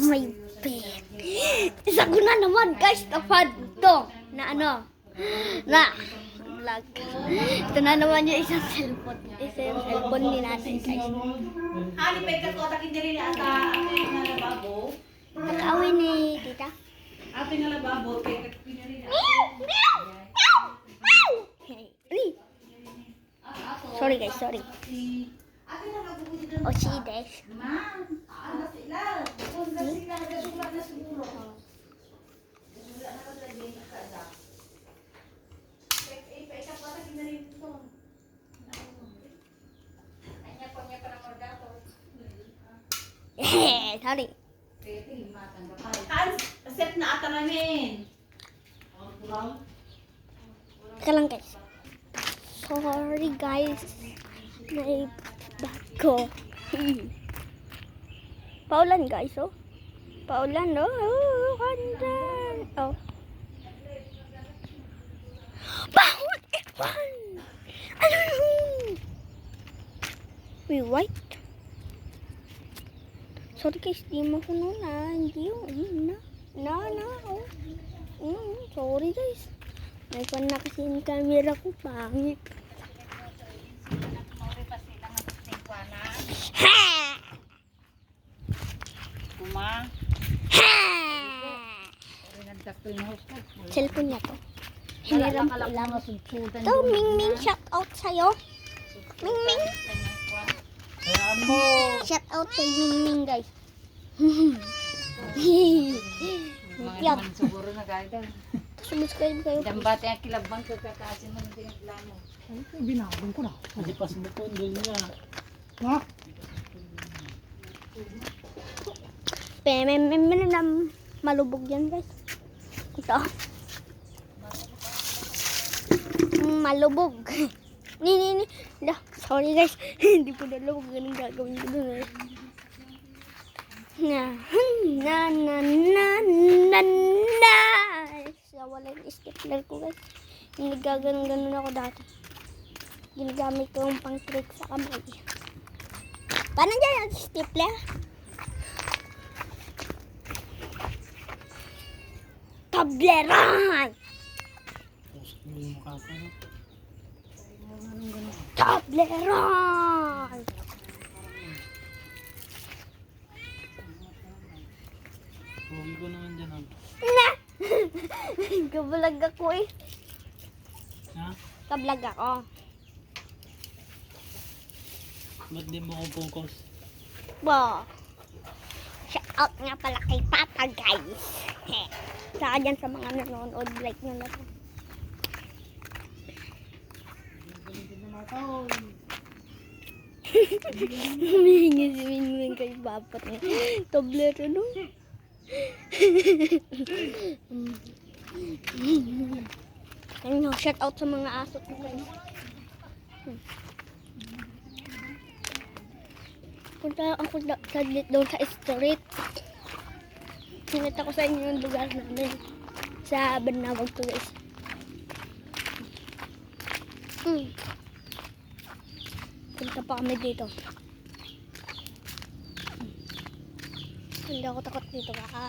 May pen. Isa ko na naman guys, tapad to. Na ano? Na vlog. Ito na naman yung isang cellphone. Isa yung cellphone ni natin guys. Ani pagkat ko takin diri ata nga lababo. Nakawin ni tita. Ate nga lababo pagkat pinari na. Sorry guys, sorry. Ate nga lababo dito. O si Des. Ma'am, ano sila? Kung sila nagsulat na siguro. Sulat na lagi na kada. Pagkat ko takin diri dito. Anya pa niya para mordato. Sorry. Kan, set na ata namin. Teka lang guys. Sorry guys. May bag ko. Paulan guys, oh. Paulan, oh. Kandan. Oh. Bawat ipan! Ano yun? May white. Sorry guys, di mo ko na. Hindi yun. Oh. Sorry guys. May pan na kasi yung camera ko. Pangit. Ha! Kuma. Ha! Nagdakto yung host ko. Cellphone niya to. Hiniram ko lang. Sudsudan. To, Ming shout out sa'yo. Ming. Ayan mo. Shout out kay Ming guys. Mga Yup. naman siguro na gaya. Subscribe kayo. Dambate ang kilabang ko kakasin mo ng plano. Binabang ko na. Hindi pa sumukon doon niya. Ha? Malubog yan guys. Ito. Malubog. Ni. Sorry guys. Hindi po nalubog. Ganun gagawin ko doon. Na. Wala yung stapler ko guys. Gaganon ako dati. Ginagamit ko yung pang trick sa kamay. Paano dyan ang stapler? Tableran! Tableran! Huwag ko naman dyan. Na! Kabalag ako eh. Ha? Kablag ako. Ba't di mo ko focus? Wow. Shout out nga pala kay Papa guys. Saka dyan sa mga nanonood, like nyo na to. Humihingi si Minmin kay Papa. Tabler ano? Ano, shout out sa mga aso ko guys. Punta ako doon sa street. Sinita ko sa inyo yung lugar namin. Sa Banawag to guys. Punta pa kami dito. Hindi ako takot dito baka.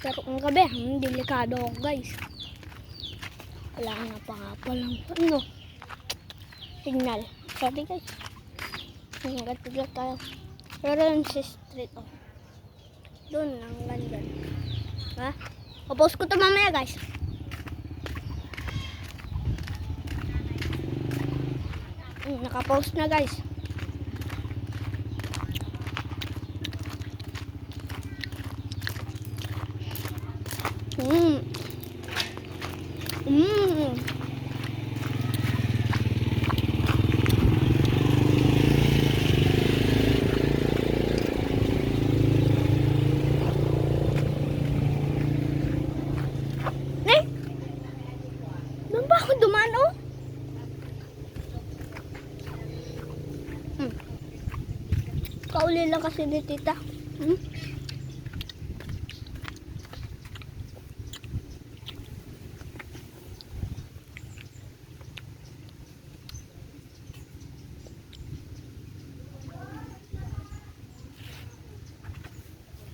Pero kung gabi, delikado ako guys. Wala nga pa nga palang ano. Signal. Sorry guys. Hanggat tayo. Pero yun si street oh. Doon ang ganda. Ha? Popost ko to mamaya guys. Nakapost na guys. Doon ba ako dumaan oh? Kauli lang kasi ni tita.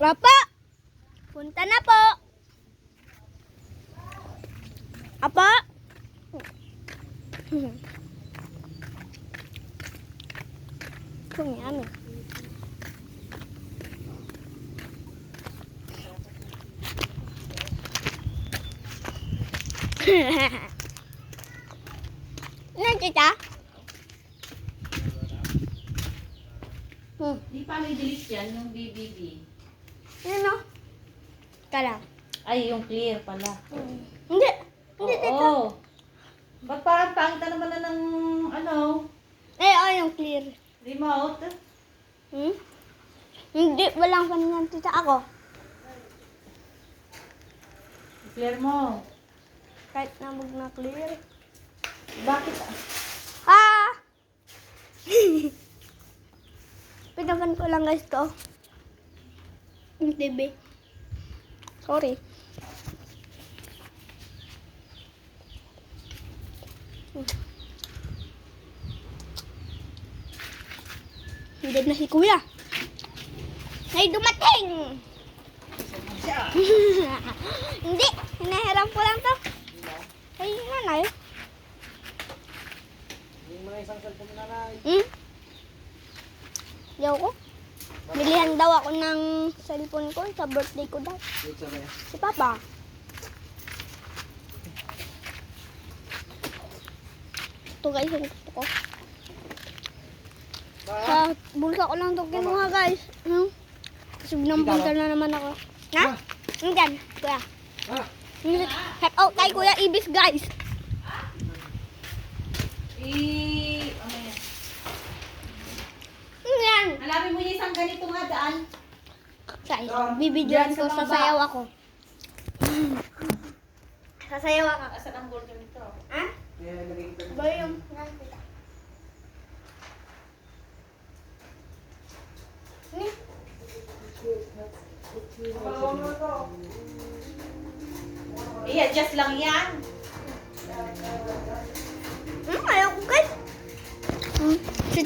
Papa! Punta na po! Apa? Yummy. Ano tita? Di pa delete yan, yung BBB. Ano? Kala. Ay, yung clear pala. Hindi. Hindi tita. Oo. Ba't parang pangit na naman na ng ano, Yung clear. remote? Hindi, walang kanyan tita ako. Clear mo. Kahit na mag na clear. Bakit? Pinagan ko lang guys to. Yung TV. Sorry. Hindi na si kuya. Ay, dumating! Hindi, hinahiram ko lang to. Ay, nanay. Yung mga isang cellphone na nanay. Yaw ko. Bilihan daw ako ng cellphone ko sa birthday ko daw. Si Papa. Ito guys, yung gusto ko. Sa bulsa ko lang ito kinuha guys. Kasi binampunta na naman ako. Ha? Nandyan, kuya. Head out kay Kuya Ibis guys. Ano yan? Yan. Alamin mo yung isang ganito nga daan. Guys, bibidyoan ko, sasayaw ako. Sasayaw ako. Asan ang gold nito? Ha? Ba yung nakita? I-adjust lang yan. Ayaw ko guys.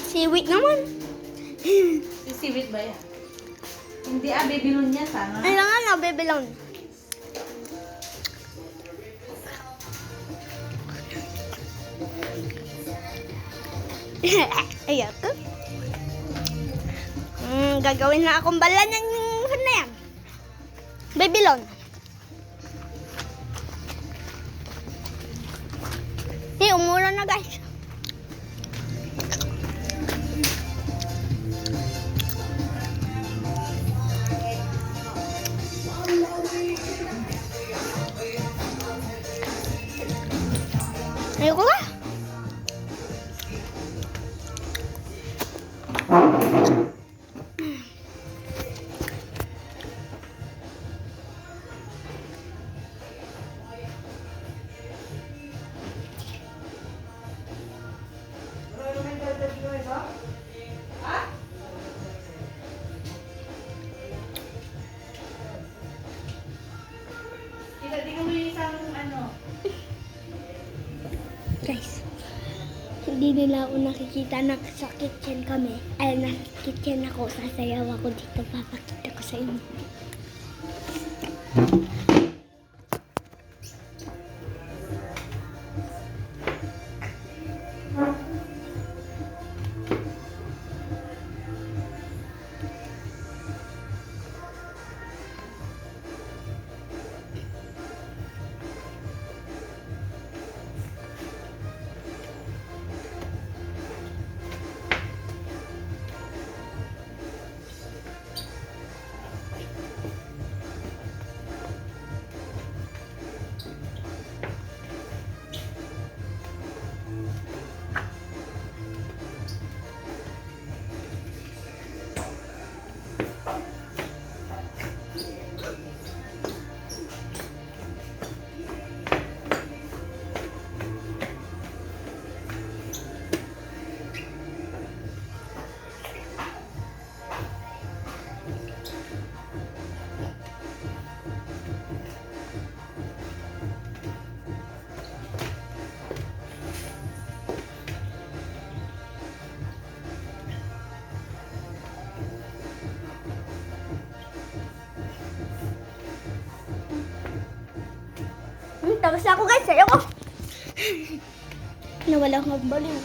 Siwit naman. Sisiwit ba yan? Hindi bibilon niya sana. Kailangan na, bebelon. Ayaw ko. Gagawin na akong bala ng na yan. Babylon. Umura na guys. Ayoko ka. Tingnan mo yung isang ano. Guys, hindi nila ako nakikita na sa kitchen kami. Ay, nasa kitchen ako. Sasayaw ako dito. Papakita ko sa inyo. Tapos na ako guys, ayoko. Nawala akong baliw.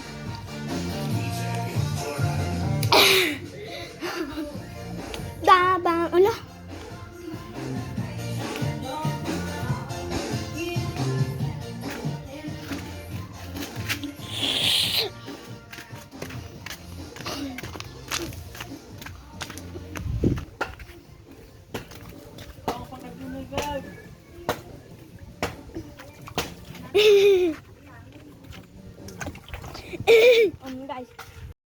Dabang, ala.